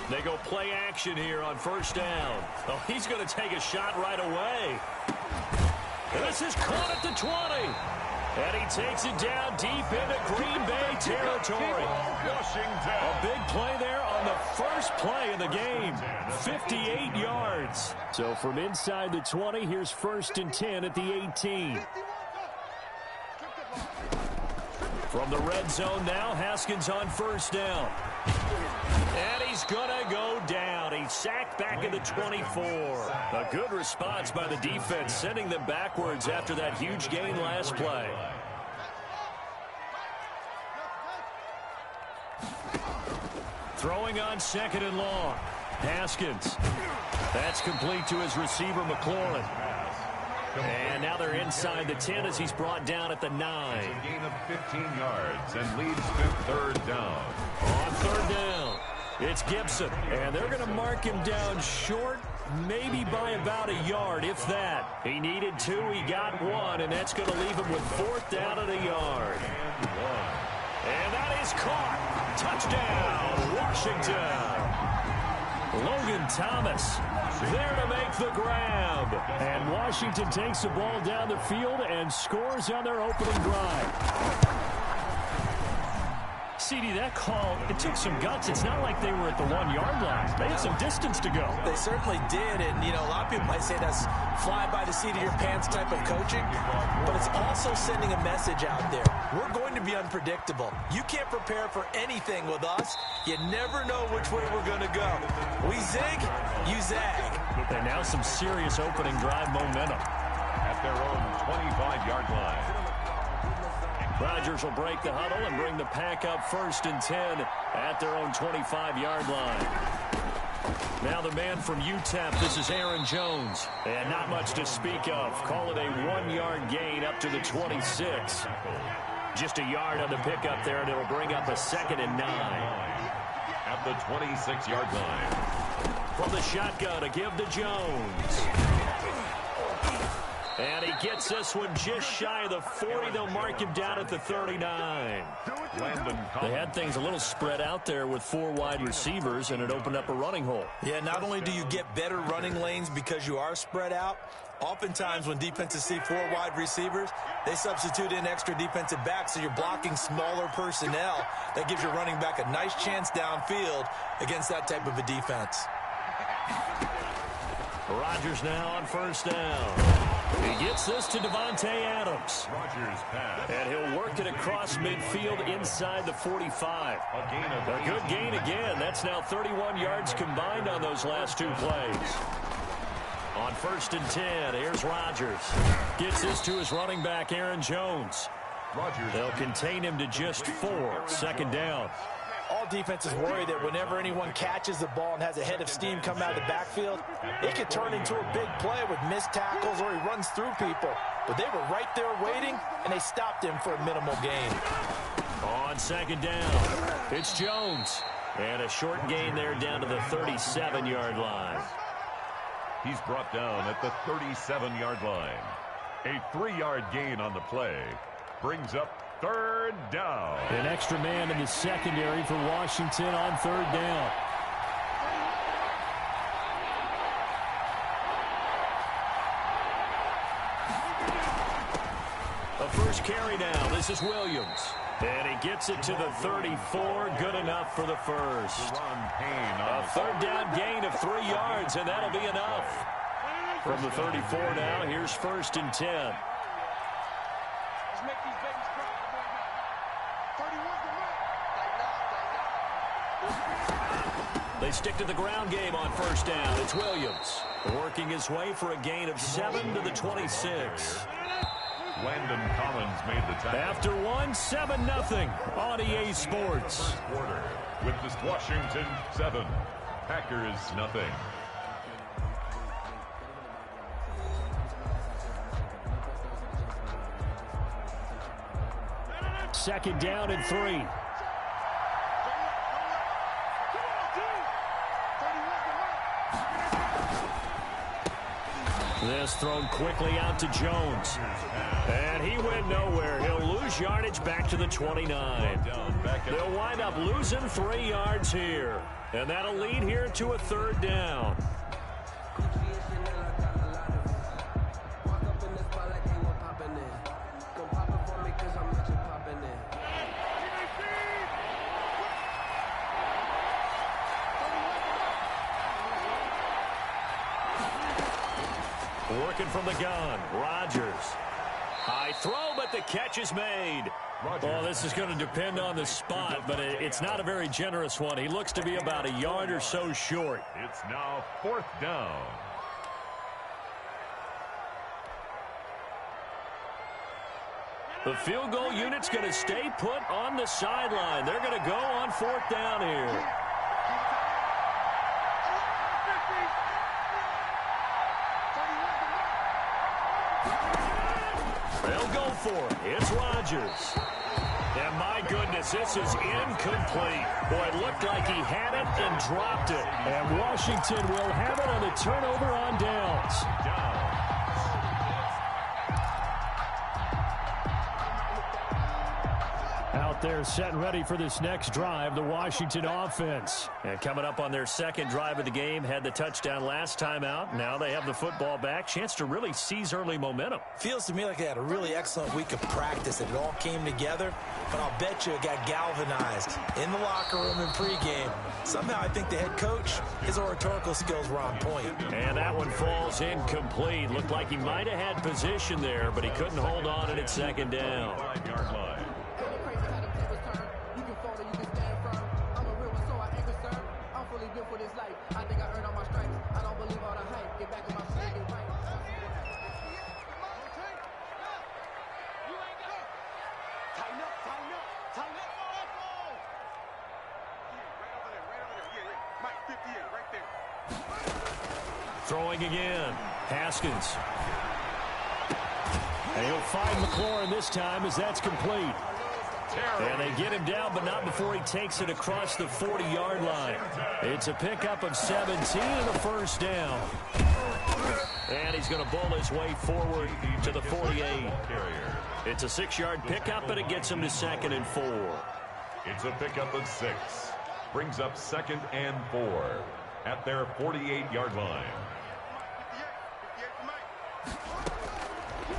They go play action here on first down. Oh, he's going to take a shot right away. This is caught at the 20. And he takes it down deep into Green Bay territory. Washington. A big play there on the first play of the game. 58 yards. So from inside the 20, here's 1st and 10 at the 18. From the red zone now, Haskins on first down. And he's going to go down. He's sacked back at the 24. A good response by the defense, sending them backwards after that huge gain last play. Throwing on 2nd and long. Haskins. That's complete to his receiver, McLaurin. And now they're inside the 10 as he's brought down at the 9. It's a gain of 15 yards and leads to 3rd down. On 3rd down, it's Gibson. And they're going to mark him down short, maybe by about a yard, if that. He needed 2, he got 1, and that's going to leave him with 4th down at a yard. And that is caught. Touchdown, Washington. Logan Thomas there to make the grab. And Washington takes the ball down the field and scores on their opening drive. CD, that call, it took some guts. It's not like they were at the 1-yard line. They had some distance to go. They certainly did, and, you know, a lot of people might say that's fly by the seat of your pants type of coaching, but it's also sending a message out there. We're going to be unpredictable. You can't prepare for anything with us. You never know which way we're going to go. We zig, you zag. And now some serious opening drive momentum. At their own 25-yard line. Rodgers will break the huddle and bring the pack up 1st and 10 at their own 25-yard line. Now the man from UTEP, this is Aaron Jones. And not much to speak of. Call it a 1-yard gain up to the 26. Just a yard on the pickup there, and it'll bring up a 2nd and 9. At the 26-yard line. From the shotgun, a give to Jones. And he gets this one just shy of the 40. They'll mark him down at the 39. They had things a little spread out there with 4 wide receivers, and it opened up a running hole. Yeah, not only do you get better running lanes because you are spread out, oftentimes when defenses see 4 wide receivers, they substitute in extra defensive backs, so you're blocking smaller personnel. That gives your running back a nice chance downfield against that type of a defense. Rodgers now on first down. He gets this to Davante Adams. Rodgers pass. And he'll work it across midfield inside the 45. A good gain again. That's now 31 yards combined on those last 2 plays. On 1st and 10, here's Rodgers. Gets this to his running back, Aaron Jones. They'll contain him to just 4. 2nd down. All defenses worry that whenever anyone catches the ball and has a head of steam come out of the backfield, it could turn into a big play with missed tackles or he runs through people. But they were right there waiting, and they stopped him for a minimal gain. On 2nd down, it's Jones. And a short gain there down to the 37-yard line. He's brought down at the 37-yard line. A 3-yard gain on the play brings up 3rd down. An extra man in the secondary for Washington on 3rd down. The first carry now. This is Williams. And he gets it to the 34. Good enough for the first. A 3rd down gain of 3 yards, and that'll be enough. From the 34 now, here's 1st and 10. They stick to the ground game on 1st down. It's Williams working his way for a gain of 7 to the 26. Landon Collins made the tackle. After 1, 7-0 on EA Sports. Quarter with this Washington 7, Packers nothing. Second down and 3. This thrown quickly out to Jones. And he went nowhere. He'll lose yardage back to the 29. They'll wind up losing 3 yards here. And that'll lead here to a 3rd down. Working from the gun, Rodgers. High throw, but the catch is made. Well, this is going to depend on the spot, but it's not a very generous one. He looks to be about a yard or so short. It's now 4th down. The field goal unit's going to stay put on the sideline. They're going to go on 4th down here. They'll go for it. It's Rodgers. And my goodness, this is incomplete. Boy, it looked like he had it and dropped it. And Washington will have it on the turnover on downs. Out there set and ready for this next drive, the Washington offense. And coming up on their 2nd drive of the game, had the touchdown last time out. Now they have the football back. Chance to really seize early momentum. Feels to me like they had a really excellent week of practice. It all came together, but I'll bet you it got galvanized in the locker room in pregame. Somehow I think the head coach, his oratorical skills were on point. And that one falls incomplete. Looked like he might have had position there, but he couldn't hold on at 2nd down. 5-yard line. Throwing again. Haskins. And he'll find McLaurin this time as that's complete. And they get him down, but not before he takes it across the 40-yard line. It's a pickup of 17 and a 1st down. And he's going to bull his way forward to the 48. It's a 6-yard pickup, but it gets him to 2nd and 4. It's a pickup of 6. Brings up 2nd and 4 at their 48-yard line.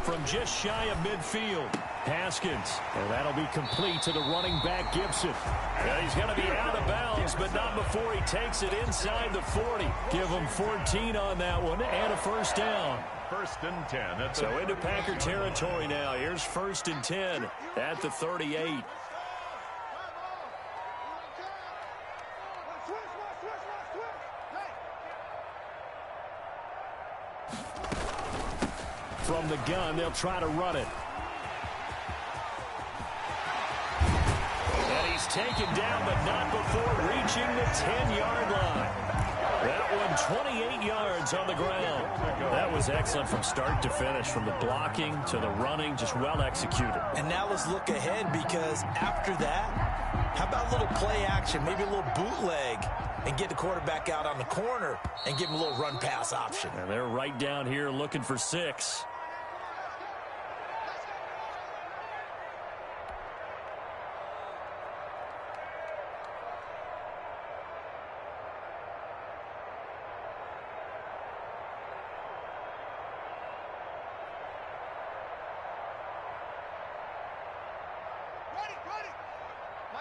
From just shy of midfield, Haskins. And that'll be complete to the running back, Gibson. Yeah, he's going to be out of bounds, but not before he takes it inside the 40. Give him 14 on that one and a 1st down. 1st and 10. So into Packer territory now. Here's 1st and 10 at the 38. From the gun, they'll try to run it. And he's taken down, but not before reaching the 10-yard line. That one 28 yards on the ground. That was excellent from start to finish, from the blocking to the running, just well executed. And now let's look ahead, because after that, how about a little play action, maybe a little bootleg, and get the quarterback out on the corner and give him a little run pass option. And they're right down here looking for 6.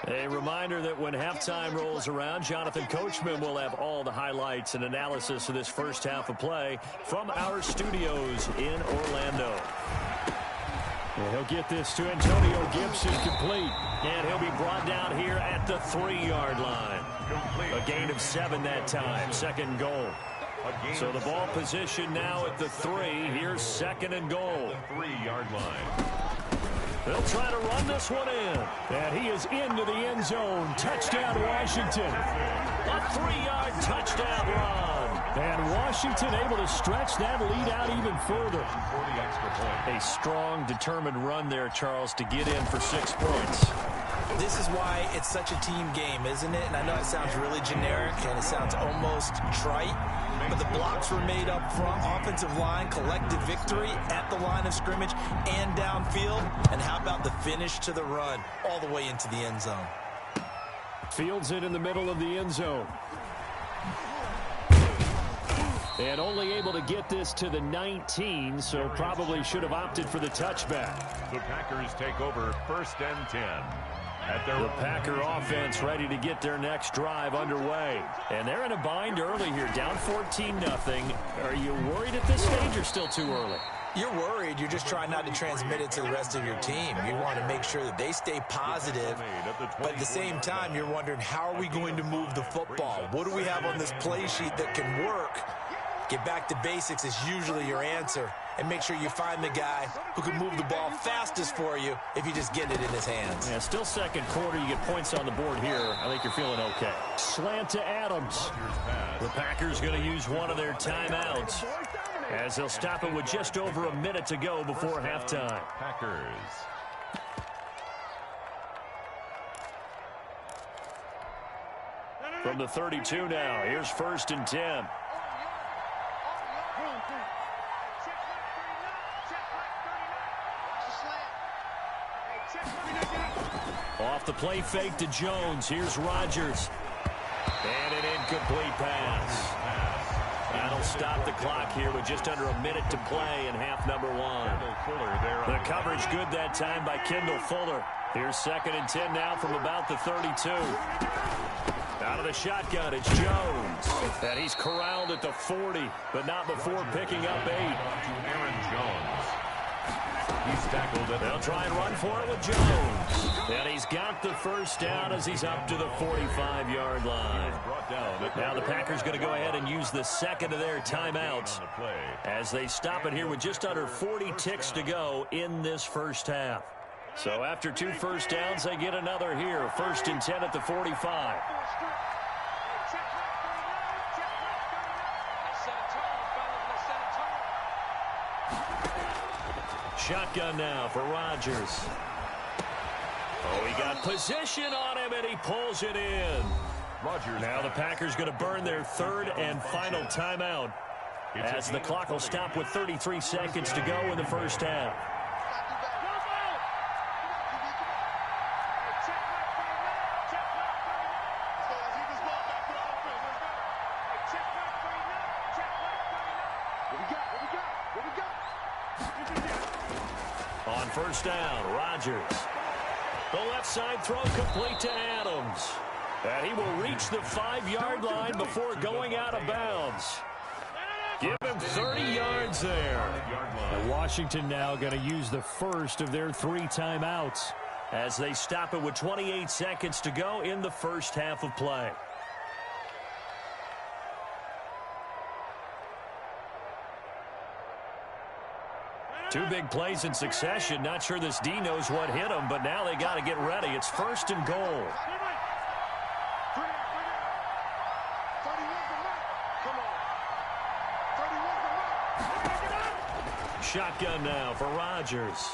A reminder that when halftime rolls around, Jonathan Coachman will have all the highlights and analysis of this first half of play from our studios in Orlando. And he'll get this to Antonio Gibson complete. And he'll be brought down here at the 3-yard line. A gain of 7 that time. 2nd goal. So the ball position now at the 3. Here's 2nd and goal. 3-yard line. They'll try to run this one in. And he is into the end zone. Touchdown, Washington. A 3-yard touchdown run. And Washington able to stretch that lead out even further. A strong, determined run there, Charles, to get in for 6 points. This is why it's such a team game, isn't it? And I know it sounds really generic and it sounds almost trite, but the blocks were made up front. Offensive line, collective victory at the line of scrimmage and downfield. And how about the finish to the run all the way into the end zone? Fields it in the middle of the end zone. And only able to get this to the 19, so probably should have opted for the touchback. The Packers take over 1st and 10. The Packer offense ready to get their next drive underway. And they're in a bind early here, down 14-0. Are you worried at this stage or still too early? You're worried. You're just trying not to transmit it to the rest of your team. You want to make sure that they stay positive. But at the same time, you're wondering, how are we going to move the football? What do we have on this play sheet that can work? Get back to basics is usually your answer. And make sure you find the guy who can move the ball fastest for you if you just get it in his hands. Yeah, still second quarter. You get points on the board here. I think you're feeling okay. Slant to Adams. The Packers going to use one of their timeouts, as they'll stop it with just over a minute to go before halftime. Packers. From the 32 now, here's 1st and 10. Off the play fake to Jones. Here's Rodgers. And an incomplete pass. That'll stop the clock here with just under a minute to play in half number 1. The coverage good that time by Kendall Fuller. Here's 2nd and 10 now from about the 32. Out of the shotgun, it's Jones. And he's corralled at the 40, but not before picking up 8. Aaron Jones. He's tackled it. They'll try and run for it with Jones. And he's got the first down as he's up to the 45-yard line. Now the Packers going to go ahead and use the second of their timeouts as they stop it here with just under 40 ticks to go in this first half. So after 2 first downs, they get another here. 1st and 10 at the 45. Shotgun now for Rodgers. Oh, he got position on him, and he pulls it in. Rodgers. Now the Packers going to burn their 3rd and final timeout as the clock will stop with 33 seconds to go in the first half. On 1st down, Rodgers. The left side throw complete to Adams. And he will reach the 5-yard line before going out of bounds. Give him 30 yards there. And Washington now going to use the first of their 3 timeouts as they stop it with 28 seconds to go in the first half of play. Two big plays in succession. Not sure this D knows what hit him, but now they got to get ready. It's 1st and goal. Shotgun now for Rodgers.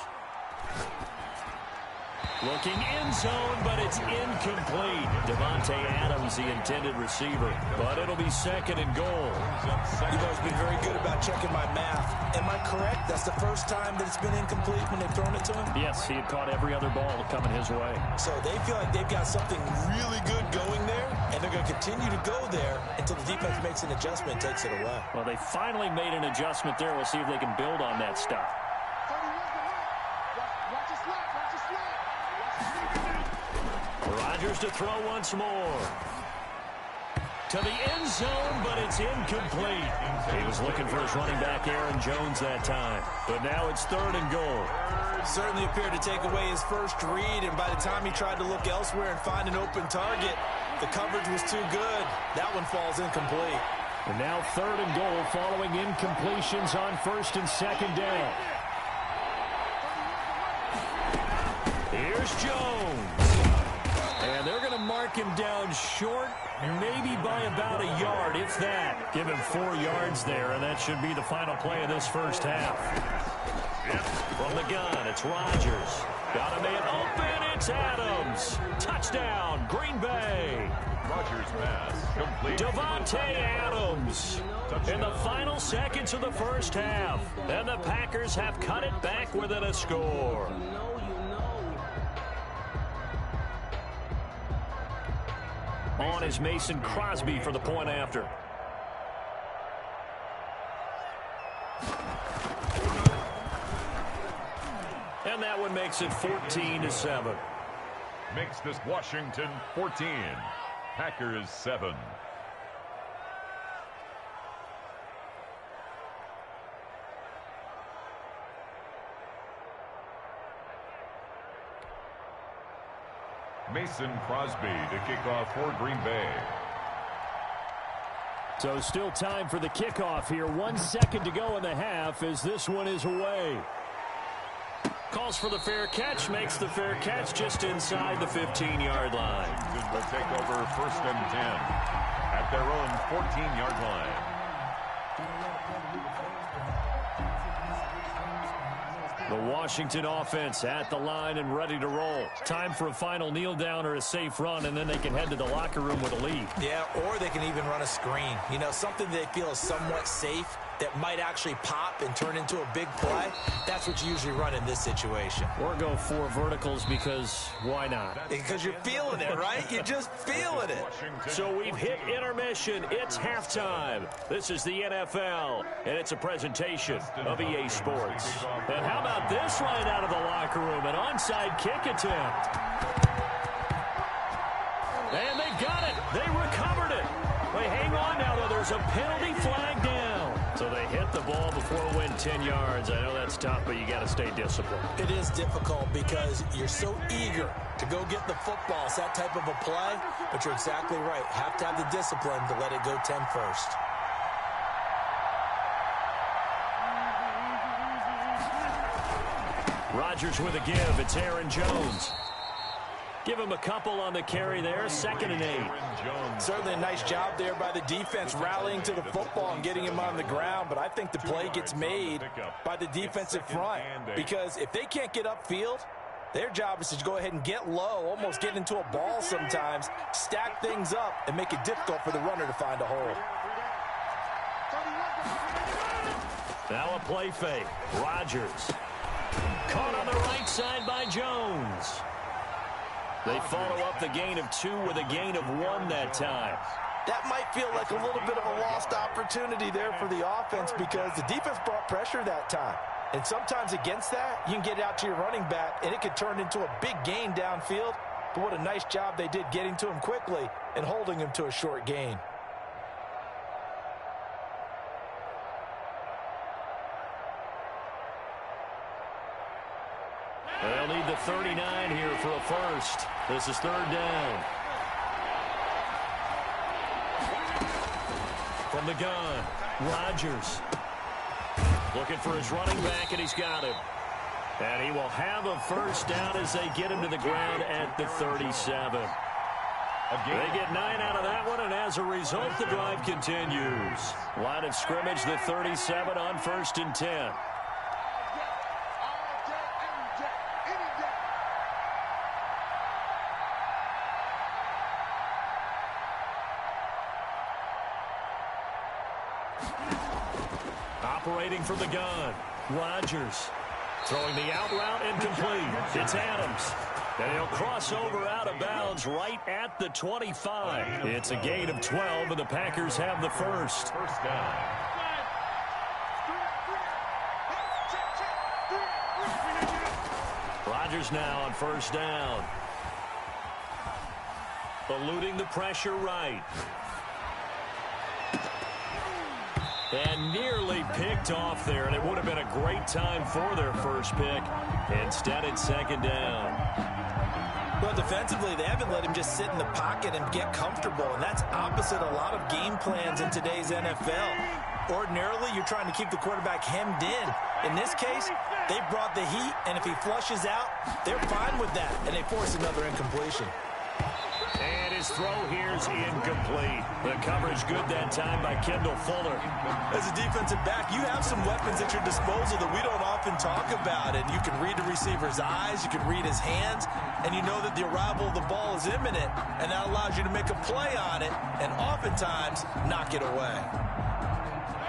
Looking end zone, but it's incomplete. Davante Adams, the intended receiver. But it'll be 2nd and goal. You've always been very good about checking my math. Am I correct? That's the first time that it's been incomplete when they've thrown it to him? Yes, he had caught every other ball coming his way. So they feel like they've got something really good going there, and they're going to continue to go there until the defense makes an adjustment and takes it away. Well, they finally made an adjustment there. We'll see if they can build on that stuff. Rodgers to throw once more. To the end zone, but it's incomplete. He was looking for his running back, Aaron Jones, that time. But now it's 3rd and goal. Certainly appeared to take away his first read, and by the time he tried to look elsewhere and find an open target, the coverage was too good. That one falls incomplete. And now 3rd and goal following incompletions on 1st and 2nd down. Here's Jones. And they're going to mark him down short, maybe by about a yard, if that. Give him 4 yards there, and that should be the final play of this first half. From the gun, it's Rodgers. Got a man open, it's Adams. Touchdown, Green Bay. Rodgers pass complete. Davante Adams in the final seconds of the first half. And the Packers have cut it back within a score. On is Mason Crosby for the point after. And that one makes it 14-7. Makes this Washington 14. Packers 7. Mason Crosby to kick off for Green Bay. So still time for the kickoff here. 1 second to go in the half as this one is away. Calls for the fair catch, makes the fair catch just inside the 15-yard line. Will take over 1st and 10 at their own 14-yard line. The Washington offense at the line and ready to roll. Time for a final kneel down or a safe run, and then they can head to the locker room with a lead. Yeah, or they can even run a screen. You know, something they feel is somewhat safe that might actually pop and turn into a big play. That's what you usually run in this situation. Or go 4 verticals because why not? Because you're feeling it, right? You're just feeling it. So we've hit intermission. It's halftime. This is the NFL, and it's a presentation of EA Sports. And how about this right out of the locker room? An onside kick attempt. And they've got it. They recovered it. They hang on now, though. There's a penalty flag down. So they hit the ball before it went 10 yards. I know that's tough, but you got to stay disciplined. It is difficult because you're so eager to go get the football. It's that type of a play, but you're exactly right. Have to have the discipline to let it go 10 first. Rodgers with a give. It's Aaron Jones. Give him a couple on the carry there. 2nd and 8. Certainly a nice job there by the defense rallying to the football and getting him on the ground. But I think the play gets made by the defensive front. Because if they can't get upfield, their job is to go ahead and get low, almost get into a ball sometimes, stack things up, and make it difficult for the runner to find a hole. Now a play fake. Rodgers. Caught on the right side by Jones. They follow up the gain of 2 with a gain of 1 that time. That might feel like a little bit of a lost opportunity there for the offense because the defense brought pressure that time. And sometimes against that, you can get out to your running back, and it could turn into a big gain downfield. But what a nice job they did getting to him quickly and holding him to a short gain. They'll need the 39 here for a first. This is 3rd down. From the gun, Rodgers. Looking for his running back, and he's got him. And he will have a first down as they get him to the ground at the 37. They get 9 out of that one, and as a result, the drive continues. Line of scrimmage, the 37 on 1st and 10. Operating from the gun, Rodgers. Throwing the out route incomplete. It's Adams. And he'll cross over out of bounds right at the 25. It's a gain of 12, and the Packers have the first. First down. Rodgers now on 1st down. Eluding the pressure right. And nearly picked off there, and it would have been a great time for their first pick. Instead, it's 2nd down. Well, defensively, they haven't let him just sit in the pocket and get comfortable, and that's opposite a lot of game plans in today's NFL. Ordinarily, you're trying to keep the quarterback hemmed in. In this case, they brought the heat, and if he flushes out, they're fine with that, and they force another incompletion. And his throw here's incomplete. The coverage good that time by Kendall Fuller. As a defensive back, you have some weapons at your disposal that we don't often talk about. And you can read the receiver's eyes, you can read his hands, and you know that the arrival of the ball is imminent, and that allows you to make a play on it and oftentimes knock it away.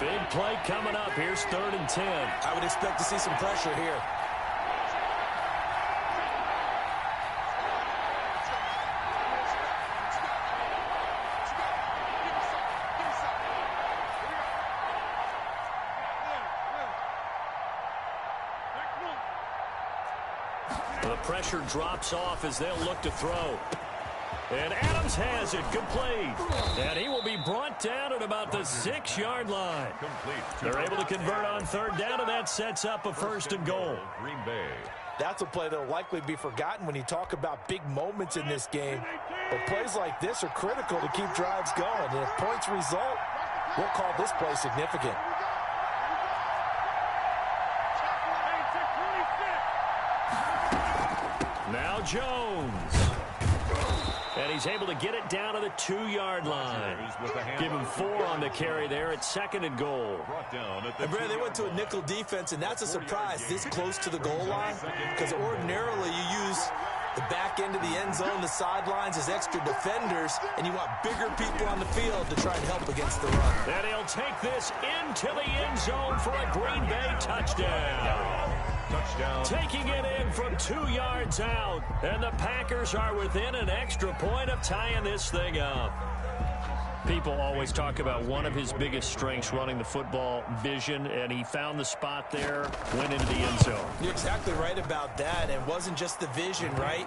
Big play coming up. Here's 3rd and 10. I would expect to see some pressure here. The pressure drops off as they'll look to throw. And Adams has it, complete. And he will be brought down at about the 6-yard line. They're able to convert on 3rd down, and that sets up a 1st and goal. Green Bay. That's a play that will likely be forgotten when you talk about big moments in this game. But plays like this are critical to keep drives going. And if points result, we'll call this play significant. Now Jones. And he's able to get it down to the 2-yard line. Give him 4 on the carry there at 2nd and goal. And Brad, they went to a nickel defense, and that's a surprise this close to the goal line, because ordinarily you use the back end of the end zone, the sidelines as extra defenders, and you want bigger people on the field to try and help against the run. And he'll take this into the end zone for a Green Bay touchdown. Taking it in from 2 yards out. And the Packers are within an extra point of tying this thing up. People always talk about one of his biggest strengths running the football, vision, and he found the spot there, went into the end zone. You're exactly right about that. It wasn't just the vision, right?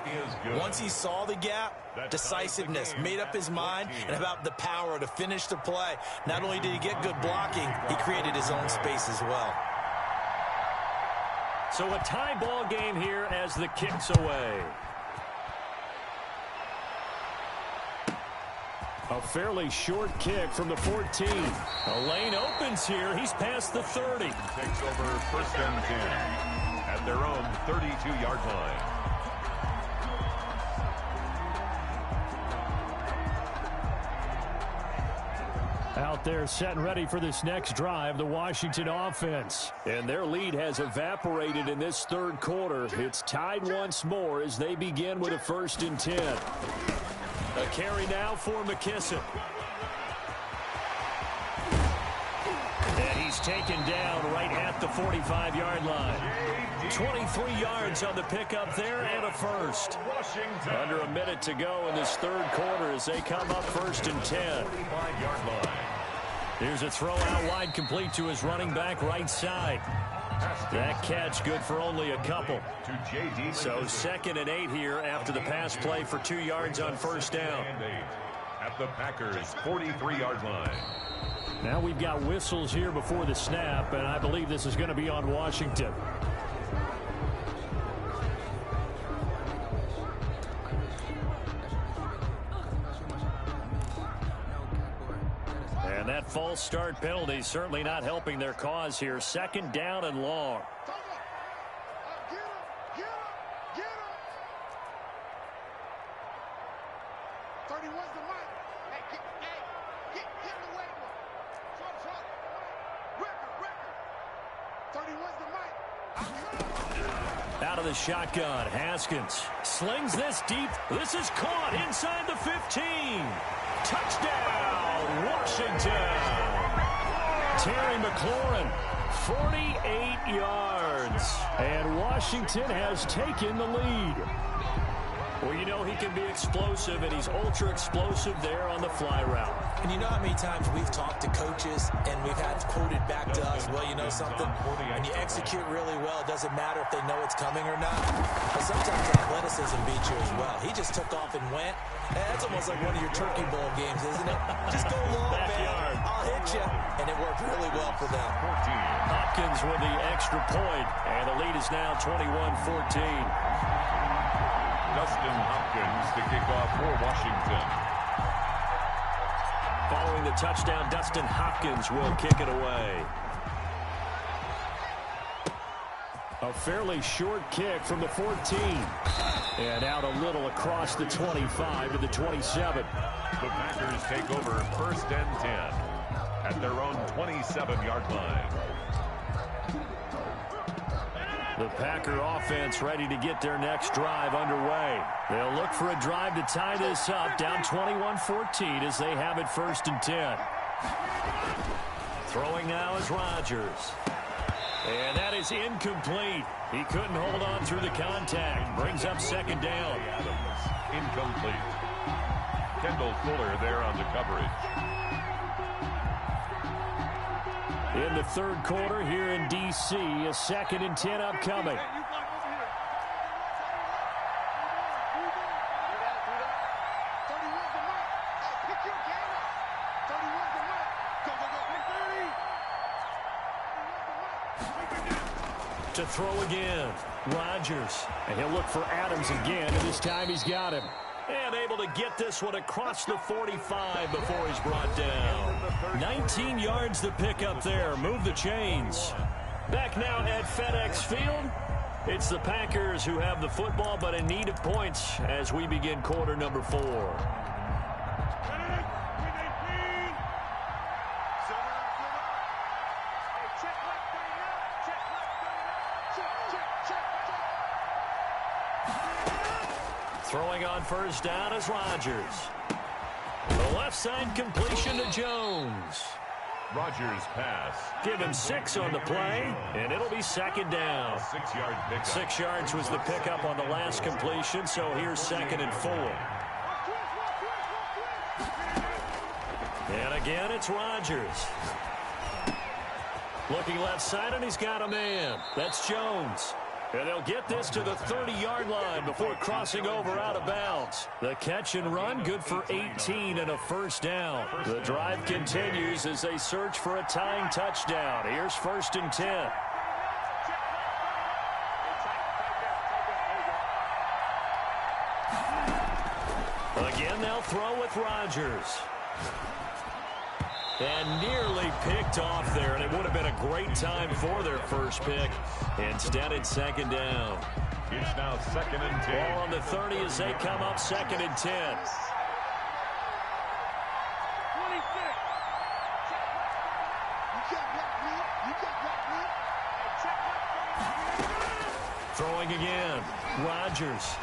Once he saw the gap, decisiveness, made up his mind, and about the power to finish the play. Not only did he get good blocking, he created his own space as well. So a tie ball game here as the kick's away. A fairly short kick from the 14. A lane opens here. He's past the 30. Takes over 1st and 10 at their own 32-yard line. Out there set and ready for this next drive, the Washington offense. And their lead has evaporated in this 3rd quarter. It's tied once more as they begin with a 1st and 10. A carry now for McKissic. And he's taken down right at the 45-yard line. 23 yards on the pickup there and a 1st. Under a minute to go in this 3rd quarter as they come up 1st and 10. Here's a throw out wide, complete to his running back right side. That catch good for only a couple. So 2nd and 8 here after the pass play for 2 yards on 1st down. At the Packers' 43-yard line. Now we've got whistles here before the snap, and I believe this is going to be on Washington. And that false start penalty certainly not helping their cause here. 2nd down and long. Out of the shotgun, Haskins slings this deep. This is caught inside the 15. Touchdown, Washington. Terry McLaurin, 48 yards. And Washington has taken the lead. Well, you know he can be explosive, and he's ultra-explosive there on the fly route. And you know how many times we've talked to coaches and we've had quoted back to us, well, you know something, when you execute really well, it doesn't matter if they know it's coming or not. But sometimes athleticism beats you as well. He just took off and went. That's almost like one of your Turkey Bowl games, isn't it? Just go long, man. I'll hit you. And it worked really well for them. Hopkins with the extra point, and the lead is now 21-14. Dustin Hopkins to kick off for Washington. Following the touchdown, Dustin Hopkins will kick it away. A fairly short kick from the 14. And out a little across the 25 to the 27. The Packers take over 1st and 10 at their own 27-yard line. The Packer offense ready to get their next drive underway. They'll look for a drive to tie this up, down 21-14 as they have it 1st and 10. Throwing now is Rodgers. And that is incomplete. He couldn't hold on through the contact. Brings up 2nd down. Incomplete. Kendall Fuller there on the coverage. In the 3rd quarter here in D.C., a 2nd and 10 upcoming. To throw again, Rodgers. And he'll look for Adams again, and this time he's got him. And able to get this one across the 45 before he's brought down. 19 yards to pick up there. Move the chains. Back now at FedEx Field. It's the Packers who have the football, but in need of points as we begin quarter number 4. Throwing on 1st down is Rodgers. The left side completion to Jones. Rodgers pass. Give him 6 on the play, and it'll be 2nd down. 6-yard pickup. 6 yards was the pickup on the last completion, so here's 2nd and 4. And again, it's Rodgers. Looking left side, and he's got a man. That's Jones. And they'll get this to the 30-yard line before crossing over out of bounds. The catch and run, good for 18 and a 1st down. The drive continues as they search for a tying touchdown. Here's 1st and 10. Again, they'll throw with Rodgers. And nearly picked off there, and it would have been a great time for their first pick. Instead, it's 2nd down. It's now 2nd and 10. Ball on the 30 as they come up 2nd and 10. Throwing again, Rodgers.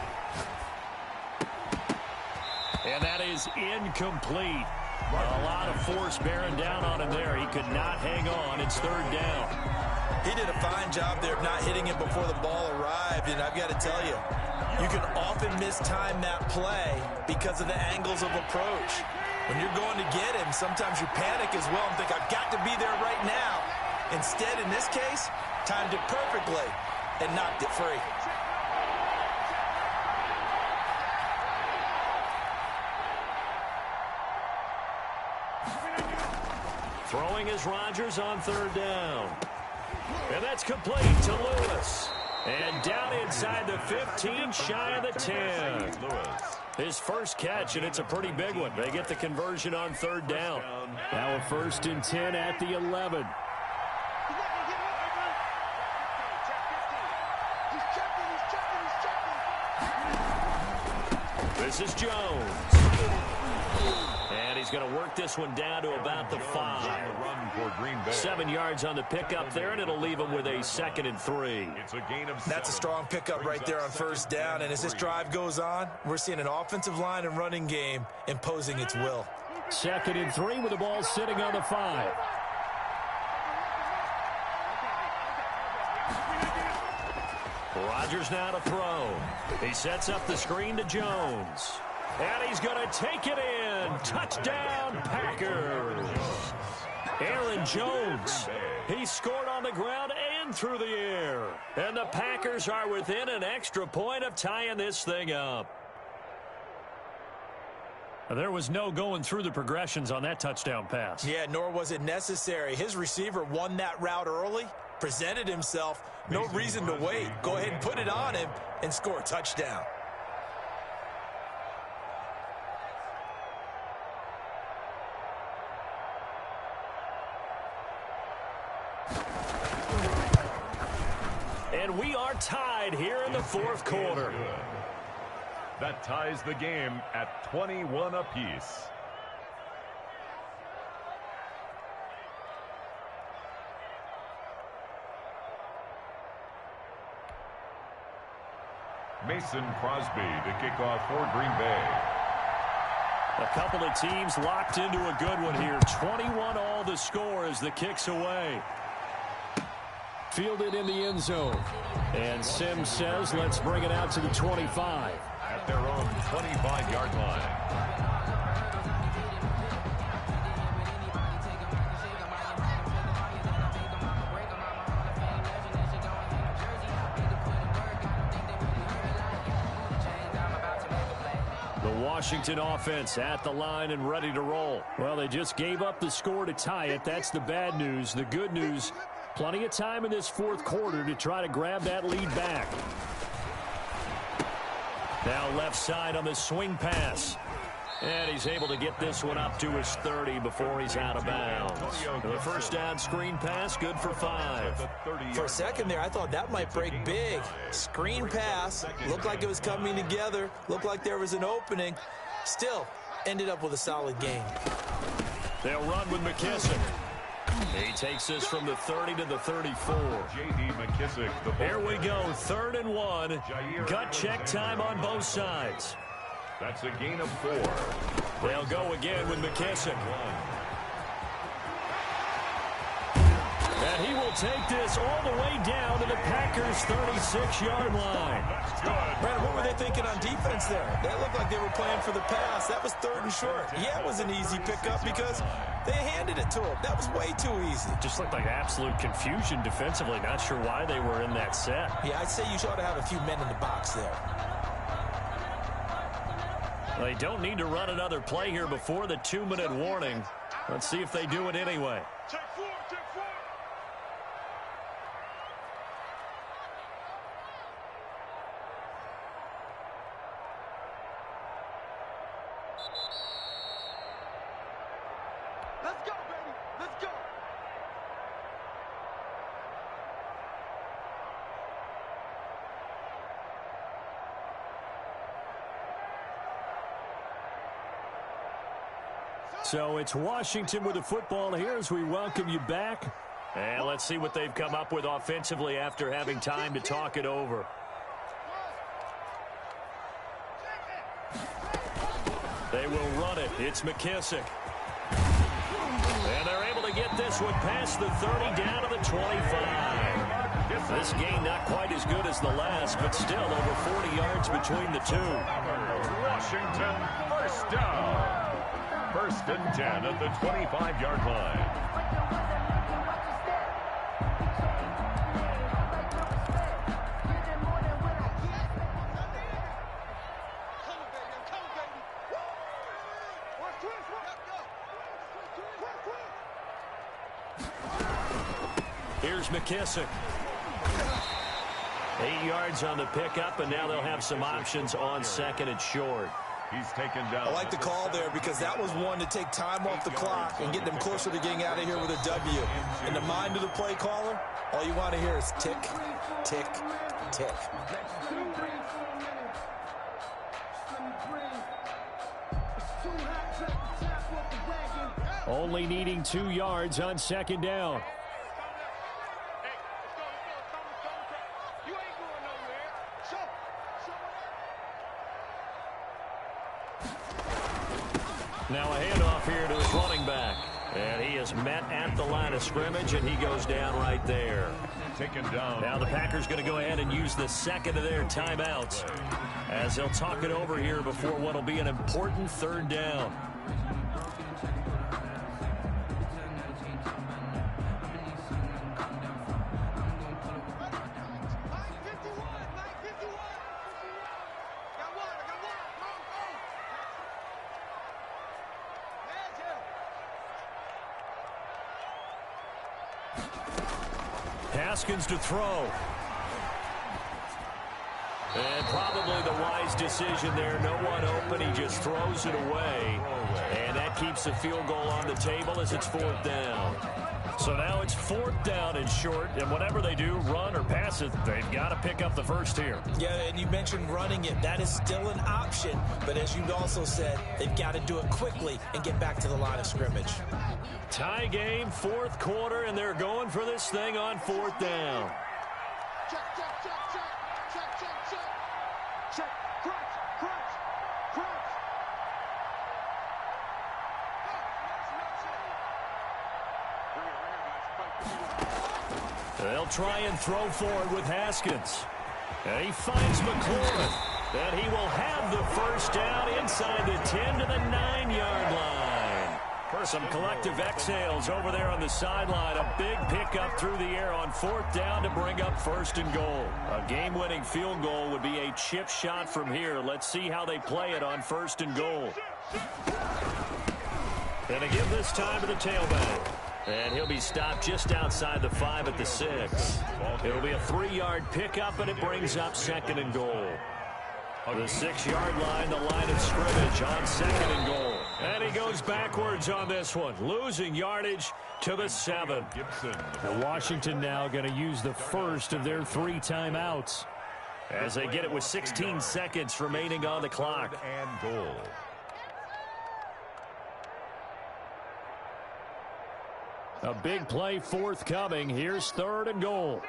And that is incomplete. A lot of force bearing down on him there. He could not hang on. It's 3rd down. He did a fine job there of not hitting it before the ball arrived, and I've got to tell you, you can often mistime that play because of the angles of approach. When you're going to get him, sometimes you panic as well and think, I've got to be there right now. Instead, in this case, timed it perfectly and knocked it free. Throwing is Rodgers on 3rd down. And that's complete to Lewis. And down inside the 15, shy of the 10. His first catch, and it's a pretty big one. They get the conversion on 3rd down. Now a 1st and 10 at the 11. This is Jones. And he's going to work this one down to about the 5. 7 yards on the pickup there, and it'll leave him with a 2nd and 3. It's a gain of 7. That's a strong pickup right there on 1st down, and as this drive goes on, we're seeing an offensive line and running game imposing its will. 2nd and 3 with the ball sitting on the 5. Rodgers now to throw. He sets up the screen to Jones. And he's going to take it in. Touchdown, Packers. Aaron Jones. He scored on the ground and through the air. And the Packers are within an extra point of tying this thing up. There was no going through the progressions on that touchdown pass. Yeah, nor was it necessary. His receiver won that route early, presented himself. No reason to wait. Go ahead and put it on him and score a touchdown. And we tied here in the fourth quarter. That ties the game at 21 apiece. Mason Crosby to kick off for Green Bay. A couple of teams locked into a good one here. 21 all the score as the kick's away. Fielded in the end zone. And Sims says, let's bring it out to the 25. At their own 25-yard line. Washington offense at the line and ready to roll. Well, they just gave up the score to tie it. That's the bad news. The good news, plenty of time in this fourth quarter to try to grab that lead back. Now left side on the swing pass. And he's able to get this one up to his 30 before he's out of bounds. The first down screen pass, good for 5. For a second there, I thought that might break big. Screen pass, looked like it was coming together, looked like there was an opening. Still, ended up with a solid game. They'll run with McKissick. He takes this from the 30 to the 34. J.D. McKissick. Here we go, 3rd and 1. Gut check time on both sides. That's a gain of 4. They'll go again with McKissick. And he will take this all the way down to the Packers' 36-yard line. Brandon, what were they thinking on defense there? That looked like they were playing for the pass. That was 3rd and short. Yeah, it was an easy pickup because they handed it to him. That was way too easy. Just looked like absolute confusion defensively. Not sure why they were in that set. Yeah, I'd say you ought to have a few men in the box there. They don't need to run another play here before the 2-minute warning. Let's see if they do it anyway. Let's go, baby. Let's go. So it's Washington with the football here as we welcome you back. And let's see what they've come up with offensively after having time to talk it over. They will run it. It's McKissick. And they're able to get this one past the 30 down to the 25. This game not quite as good as the last, but still over 40 yards between the two. Washington, first down. 1st and 10 at the 25-yard line. Here's McKissick. 8 yards on the pickup, and now they'll have some options on 2nd and short. He's taken down. I like the call there because that was one to take time off the clock and get them closer to getting out of here with a W. In the mind of the play caller, all you want to hear is tick, tick, tick. Only needing 2 yards on 2nd down. Now a handoff here to his running back. And he is met at the line of scrimmage, and he goes down right there. Taken down. Now the Packers going to go ahead and use the 2nd of their timeouts as they'll talk it over here before what will be an important 3rd down. Haskins to throw. And probably the wise decision there. No one open. He just throws it away. And that keeps the field goal on the table as it's 4th down. So now it's 4th down and short, and whatever they do, run or pass it, they've got to pick up the first here. Yeah, and you mentioned running it. That is still an option, but as you also said, they've got to do it quickly and get back to the line of scrimmage. Tie game, 4th quarter, and they're going for this thing on 4th down. Check, check, check, check, check, check, check, check, crunch, crunch, crunch. They'll try and throw forward with Haskins. And he finds McLaurin. And he will have the first down inside the 10 to the 9-yard line. Some collective exhales over there on the sideline. A big pickup through the air on 4th down to bring up 1st and goal. A game-winning field goal would be a chip shot from here. Let's see how they play it on 1st and goal. And to give this time to the tailback. And he'll be stopped just outside the 5 at the 6. It'll be a 3-yard pickup, and it brings up 2nd and goal. The 6-yard line, the line of scrimmage on 2nd and goal. And he goes backwards on this one, losing yardage to the 7. And Washington now going to use the first of their 3 timeouts as they get it with 16 seconds remaining on the clock. And goal. A big play forthcoming. Here's 3rd and goal.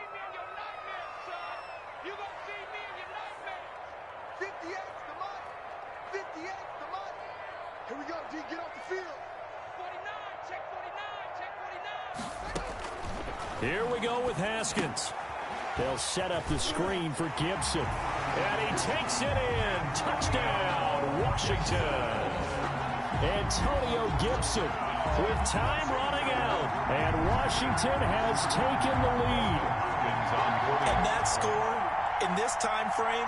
Here we go, D. Get off the field. 49, check 49, check 49. Here we go with Haskins. They'll set up the screen for Gibson. And he takes it in. Touchdown, Washington. Antonio Gibson with time running out. And Washington has taken the lead. And that score, in this time frame,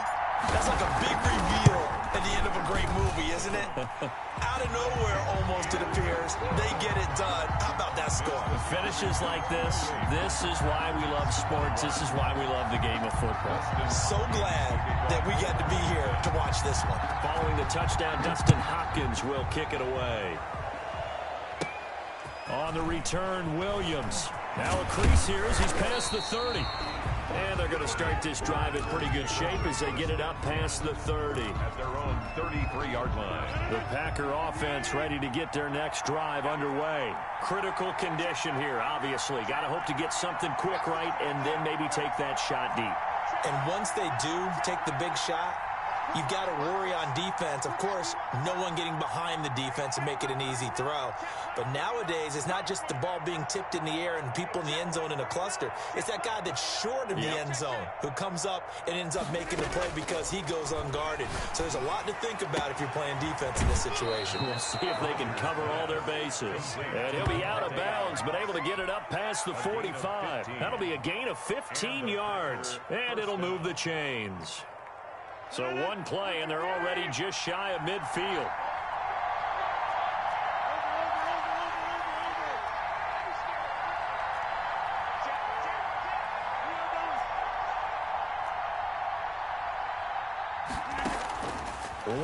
that's like a big reveal at the end of a great movie, isn't it? Out of nowhere, almost, it appears, they get it done. How about that score? Finishes like this is why we love sports. This is why we love the game of football. So glad that we got to be here to watch this one. Following the touchdown, Dustin Hopkins will kick it away. On the return, Williams. Now a crease here as he's past the 30. And they're going to start this drive in pretty good shape as they get it up past the 30. At their own 33-yard line. The Packer offense ready to get their next drive underway. Critical condition here, obviously. Got to hope to get something quick right and then maybe take that shot deep. And once they do take the big shot, you've got to worry on defense. Of course, no one getting behind the defense and make it an easy throw. But nowadays, it's not just the ball being tipped in the air and people in the end zone in a cluster. It's that guy that's short of the end zone who comes up and ends up making the play because he goes unguarded. So there's a lot to think about if you're playing defense in this situation. We'll see if they can cover all their bases. And he'll be out of bounds, but able to get it up past the 45. That'll be a gain of 15 yards, and it'll move the chains. So one play, and they're already just shy of midfield.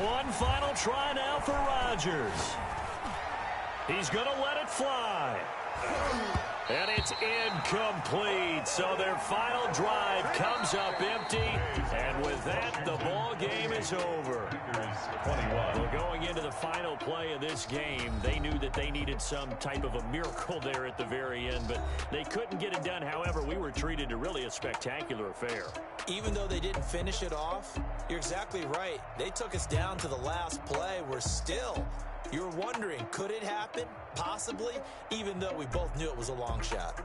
One final try now for Rodgers. He's going to let it fly. And it's incomplete. So their final drive comes up empty. And with that, the ball game is over. Well, going into the final play of this game, they knew that they needed some type of a miracle there at the very end, but they couldn't get it done. However, we were treated to really a spectacular affair. Even though they didn't finish it off, you're exactly right. They took us down to the last play. We're still, you're wondering, could it happen? Possibly, even though we both knew it was a long shot.